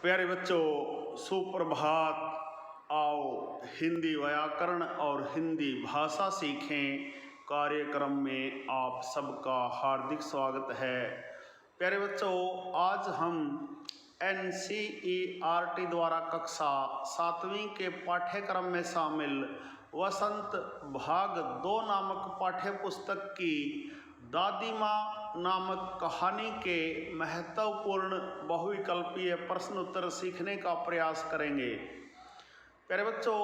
प्यारे बच्चों, सुप्रभात। आओ हिंदी व्याकरण और हिंदी भाषा सीखें कार्यक्रम में आप सबका हार्दिक स्वागत है। प्यारे बच्चों, आज हम NCERT द्वारा कक्षा 7वीं के पाठ्यक्रम में शामिल वसंत भाग 2 नामक पाठ्य पुस्तक की दादी माँ नामक कहानी के महत्वपूर्ण बहुविकल्पीय प्रश्न उत्तर सीखने का प्रयास करेंगे। प्यारे बच्चों,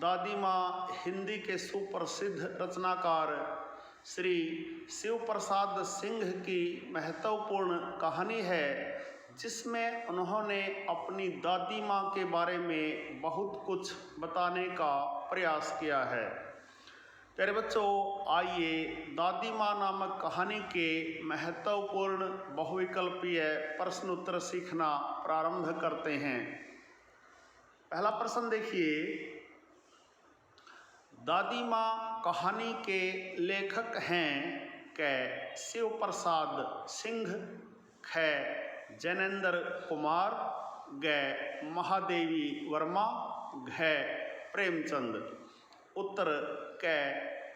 दादी माँ हिंदी के सुप्रसिद्ध रचनाकार श्री शिव प्रसाद सिंह की महत्वपूर्ण कहानी है, जिसमें उन्होंने अपनी दादी माँ के बारे में बहुत कुछ बताने का प्रयास किया है। प्यारे बच्चों, आइए दादी माँ नामक कहानी के महत्वपूर्ण बहुविकल्पीय प्रश्न उत्तर सीखना प्रारंभ करते हैं। पहला प्रश्न देखिए, दादी माँ कहानी के लेखक हैं क शिव प्रसाद सिंह, ख जैनेन्द्र कुमार, ग महादेवी वर्मा, घ प्रेमचंद। उत्तर क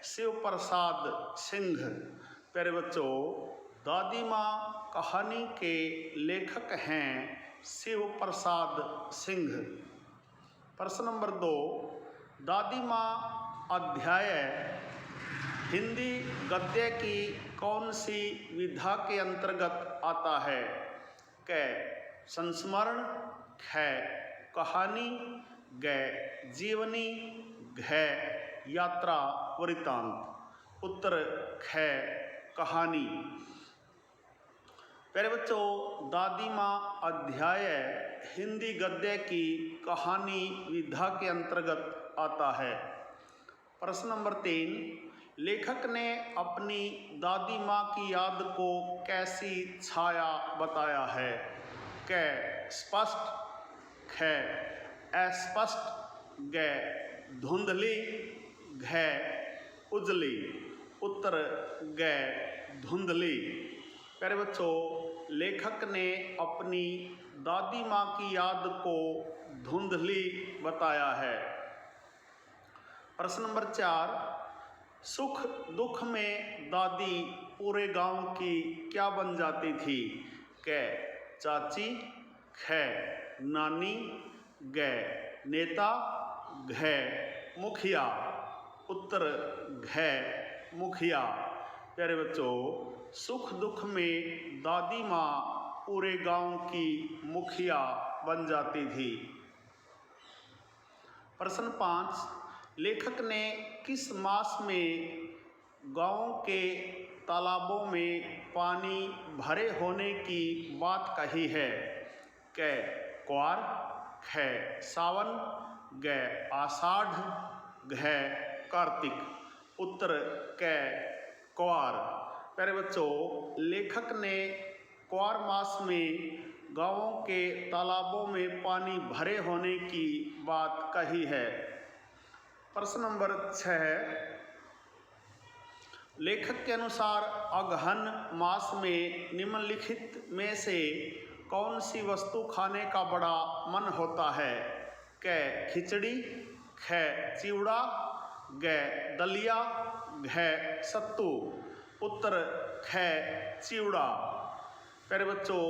शिव प्रसाद सिंह। प्यारे बच्चों, दादी माँ कहानी के लेखक हैं शिव प्रसाद सिंह। प्रश्न नंबर 2, दादी माँ अध्याय हिंदी गद्य की कौन सी विधा के अंतर्गत आता है? क संस्मरण, ख कहानी, ग जीवनी, घ यात्रा वृत्तांत। उत्तर ख कहानी। प्यारे बच्चों, दादी माँ अध्याय हिंदी गद्य की कहानी विधा के अंतर्गत आता है। प्रश्न नंबर 3, लेखक ने अपनी दादी माँ की याद को कैसी छाया बताया है? क स्पष्ट, ख अस्पष्ट, ग धुंधली, घ उजली। उत्तर ग धुंधली। प्यारे बच्चों, लेखक ने अपनी दादी माँ की याद को धुंधली बताया है। प्रश्न नंबर 4, सुख दुख में दादी पूरे गांव की क्या बन जाती थी? क चाची, ख नानी, ग नेता, घ मुखिया। उत्तर घ मुखिया। प्यारे बच्चों, सुख दुख में दादी माँ पूरे गांव की मुखिया बन जाती थी। प्रश्न 5, लेखक ने किस मास में गांव के तालाबों में पानी भरे होने की बात कही है? क क्वार, ख सावन, ग आषाढ़, घ कार्तिक। उत्तर क क्वार। प्यारे बच्चों, लेखक ने क्वार मास में गांवों के तालाबों में पानी भरे होने की बात कही है। प्रश्न नंबर 6, लेखक के अनुसार अगहन मास में निम्नलिखित में से कौन सी वस्तु खाने का बड़ा मन होता है? क खिचड़ी, ख चिवड़ा, ग दलिया, घ सत्तू। उत्तर ख चिवड़ा। प्यारे बच्चों,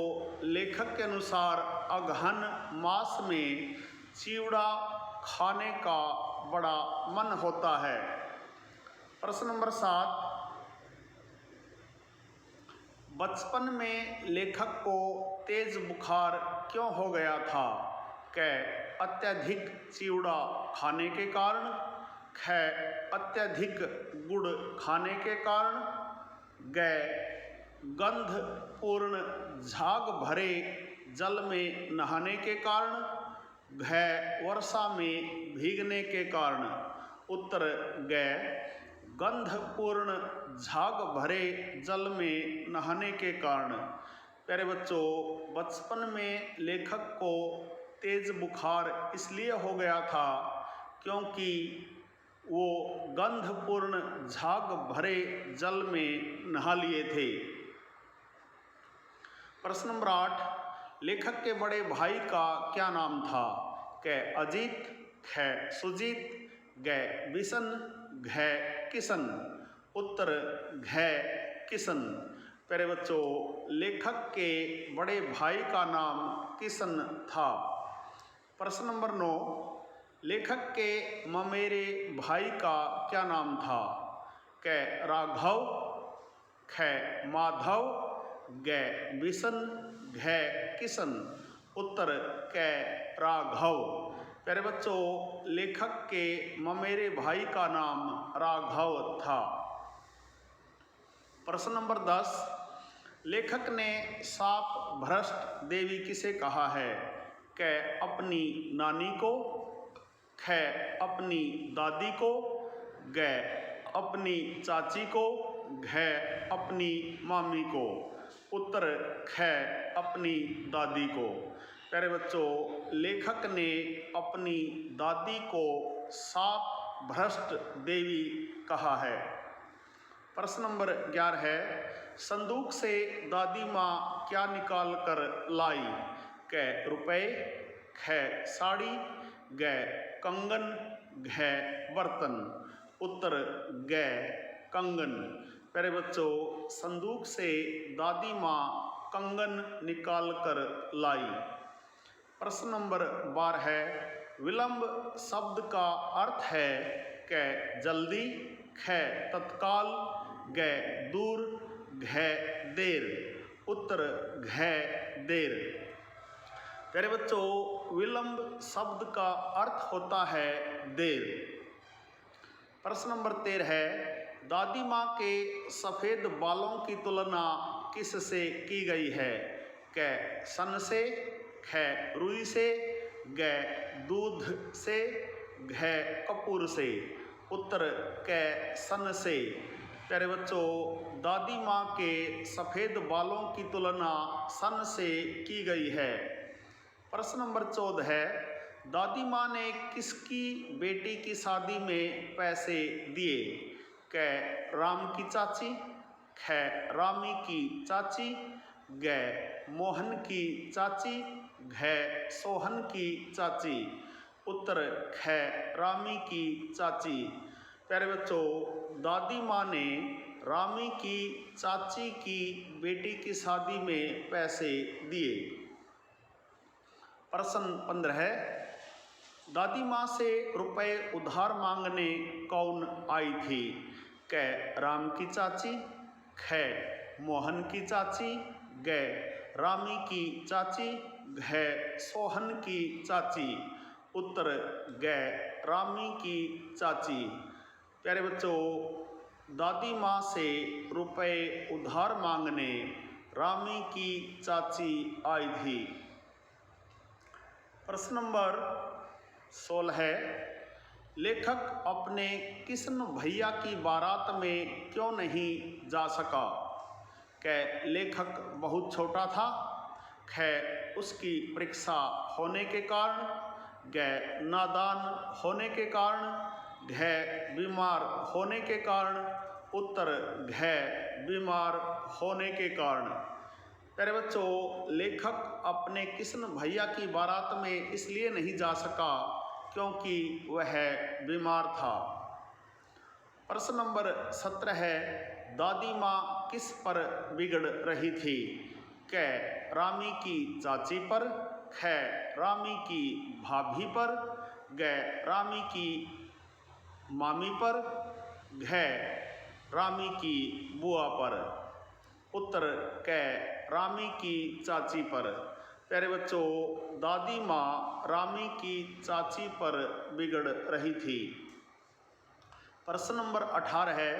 लेखक के अनुसार अगहन मास में चिवड़ा खाने का बड़ा मन होता है। प्रश्न नंबर 7, बचपन में लेखक को तेज बुखार क्यों हो गया था? क अत्यधिक चिवड़ा खाने के कारण, ख अत्यधिक गुड़ खाने के कारण, ग गंधपूर्ण झाग भरे जल में नहाने के कारण, घ वर्षा में भीगने के कारण। उत्तर ग गंधपूर्ण झाग भरे जल में नहाने के कारण। प्यारे बच्चों, बचपन में लेखक को तेज बुखार इसलिए हो गया था क्योंकि वो गंधपूर्ण झाग भरे जल में नहा लिए थे। प्रश्न नंबर 8, लेखक के बड़े भाई का क्या नाम था? क अजीत, ख सुजीत, ग बिशन, घ किशन। उत्तर घ किशन। प्यारे बच्चों, लेखक के बड़े भाई का नाम किशन था। प्रश्न नंबर 9, लेखक के ममेरे भाई का क्या नाम था? क राघव, ख माधव, ग बिशन, घ किशन। उत्तर क राघव। प्यारे बच्चों, लेखक के ममेरे भाई का नाम राघव था। प्रश्न नंबर 10, लेखक ने साप भ्रष्ट देवी किसे कहा है? क अपनी नानी को, ख अपनी दादी को, ग अपनी चाची को, घ अपनी मामी को। उत्तर ख अपनी दादी को। प्यारे बच्चों, लेखक ने अपनी दादी को साप भ्रष्ट देवी कहा है। प्रश्न नंबर 11 है, संदूक से दादी माँ क्या निकाल कर लाई? क रुपए, ख साड़ी, ग कंगन, घ बर्तन। उत्तर ग कंगन। प्यारे बच्चों, संदूक से दादी माँ कंगन निकाल कर लाई। प्रश्न नंबर 12 है, विलंब शब्द का अर्थ है? क जल्दी, ख तत्काल, ग दूर, घ देर। उत्तर घ देर। प्यारे बच्चों, विलंब शब्द का अर्थ होता है देर। प्रश्न नंबर 13 है, दादी माँ के सफ़ेद बालों की तुलना किससे की गई है? क सन से, ख रुई से, ग दूध से, घ कपूर से। उत्तर क सन से। प्यारे बच्चों, दादी माँ के सफ़ेद बालों की तुलना सन से की गई है। प्रश्न नंबर 14 है, दादी माँ ने किसकी बेटी की शादी में पैसे दिए? क राम की चाची, ख रामी की चाची, ग मोहन की चाची, घ सोहन की चाची। उत्तर ख रामी की चाची। प्यारे बच्चों, दादी माँ ने रामी की चाची की बेटी की शादी में पैसे दिए। प्रश्न 15 है, दादी माँ से रुपए उधार मांगने कौन आई थी? क राम की चाची, ख मोहन की चाची, ग रामी की चाची, घ सोहन की चाची। उत्तर ग रामी की चाची। प्यारे बच्चों, दादी माँ से रुपए उधार मांगने रामी की चाची आई थी। प्रश्न नंबर 16 है, लेखक अपने किशन भैया की बारात में क्यों नहीं जा सका? क लेखक बहुत छोटा था, ख उसकी परीक्षा होने के कारण, ग नादान होने के कारण, घ बीमार होने के कारण। उत्तर घ बीमार होने के कारण। प्यारे बच्चों, लेखक अपने किशन भैया की बारात में इसलिए नहीं जा सका क्योंकि वह बीमार था। प्रश्न नंबर 17 है, दादी माँ किस पर बिगड़ रही थी? क रामी की चाची पर, ख रामी की भाभी पर, ग रामी की मामी पर, घ रामी की बुआ पर। उत्तर क रामी की चाची पर। प्यारे बच्चों, दादी माँ रामी की चाची पर बिगड़ रही थी। प्रश्न नंबर 18 है,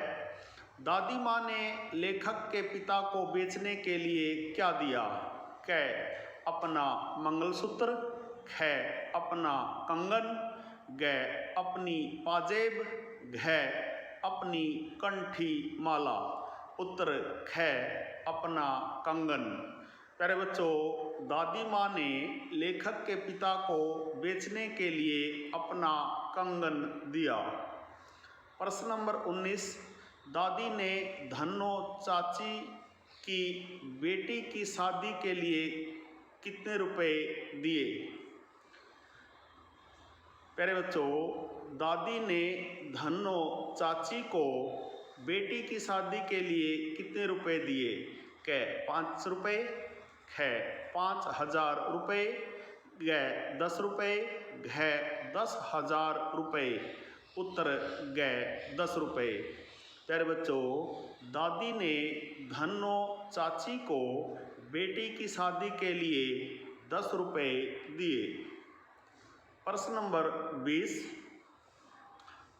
दादी माँ ने लेखक के पिता को बेचने के लिए क्या दिया? क अपना मंगलसूत्र, ख अपना कंगन, ग अपनी पाजेब, घ अपनी कंठी माला। उत्तर ख अपना कंगन। प्यारे बच्चों, दादी माँ ने लेखक के पिता को बेचने के लिए अपना कंगन दिया। प्रश्न नंबर 19, दादी ने धन्नो चाची की बेटी की शादी के लिए कितने रुपए दिए। प्यारे बच्चों, दादी ने धन्नो चाची को बेटी की शादी के लिए कितने रुपए दिए। क 5 रुपए, ख 5,000 रुपए, ग 10 रुपए, घ 10,000 रुपए। उत्तर ग 10 रुपए। प्यारे बच्चों, दादी ने धन्नो चाची को बेटी की शादी के लिए 10 रुपए दिए। प्रश्न नंबर 20,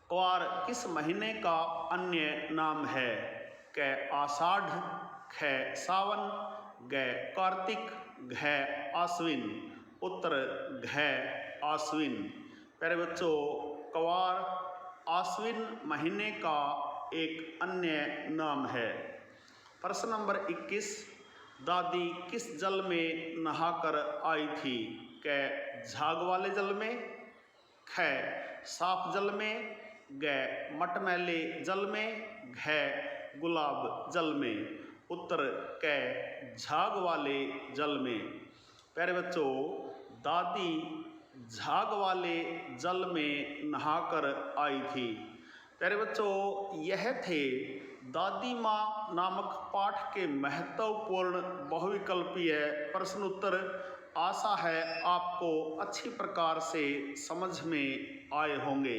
क्वार किस महीने का अन्य नाम है। क आषाढ़, ख सावन, ग कार्तिक, घ आश्विन। उत्तर घ आश्विन। प्यारे बच्चों, क्वार आश्विन महीने का एक अन्य नाम है। प्रश्न नंबर 21, दादी किस जल में नहाकर आई थी। क झाग वाले जल में, ख साफ जल में, ग मटमैले जल में, घ गुलाब जल में। उत्तर क झाग वाले जल में। प्यारे बच्चों, दादी झाग वाले जल में नहाकर आई थी। प्यारे बच्चों, यह थे दादी माँ नामक पाठ के महत्वपूर्ण बहुविकल्पीय प्रश्न उत्तर। आशा है आपको अच्छी प्रकार से समझ में आए होंगे।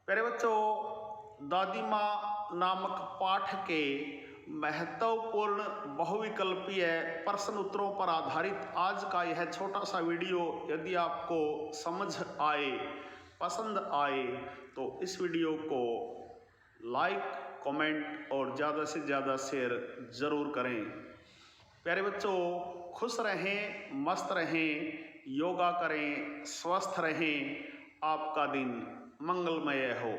प्यारे बच्चों, दादी माँ नामक पाठ के महत्वपूर्ण बहुविकल्पीय प्रश्न उत्तरों पर आधारित आज का यह छोटा सा वीडियो यदि आपको समझ आए, पसंद आए, तो इस वीडियो को लाइक, कमेंट और ज़्यादा से ज़्यादा शेयर ज़रूर करें। प्यारे बच्चों, खुश रहें, मस्त रहें, योगा करें, स्वस्थ रहें। आपका दिन मंगलमय हो।